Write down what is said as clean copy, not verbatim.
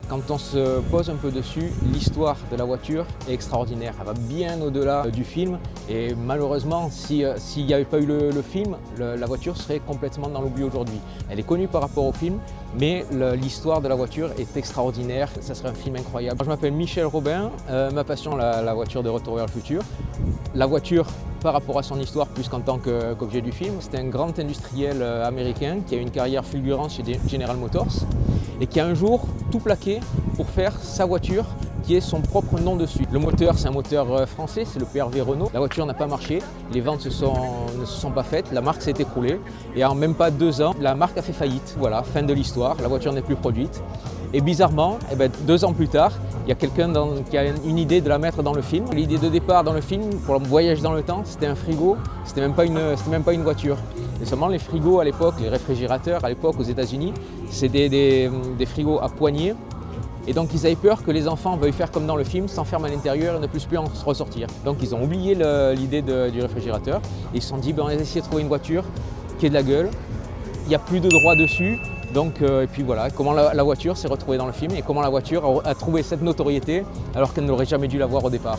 Quand on se pose un peu dessus, l'histoire de la voiture est extraordinaire. Elle va bien au-delà du film et malheureusement, s'il n'y avait pas eu le film, la voiture serait complètement dans l'oubli aujourd'hui. Elle est connue par rapport au film, mais l'histoire de la voiture est extraordinaire. Ça serait un film incroyable. Je m'appelle Michel Robin, ma passion la voiture de Retour vers le futur. La voiture, par rapport à son histoire, plus qu'en tant qu'objet du film, c'est un grand industriel américain qui a une carrière fulgurante chez General Motors et qui a un jour tout plaqué pour faire sa voiture qui est son propre nom dessus. Le moteur, c'est un moteur français, c'est le PRV Renault. La voiture n'a pas marché, les ventes ne se sont pas faites, la marque s'est écroulée et en même pas 2 ans, la marque a fait faillite. Voilà, fin de l'histoire, la voiture n'est plus produite. Et bizarrement, 2 ans plus tard, il y a quelqu'un qui a une idée de la mettre dans le film. L'idée de départ dans le film, pour le voyage dans le temps, c'était un frigo, c'était même pas une voiture. Et seulement les frigos à l'époque, les réfrigérateurs à l'époque aux États-Unis, c'était des frigos à poignées. Et donc ils avaient peur que les enfants veuillent faire comme dans le film, s'enferment à l'intérieur et ne puissent plus en ressortir. Donc ils ont oublié l'idée du réfrigérateur et ils se sont dit on va essayer de trouver une voiture qui ait de la gueule, il n'y a plus de droit dessus. Donc, et puis voilà, comment la voiture s'est retrouvée dans le film et comment la voiture a trouvé cette notoriété alors qu'elle n'aurait jamais dû l'avoir au départ.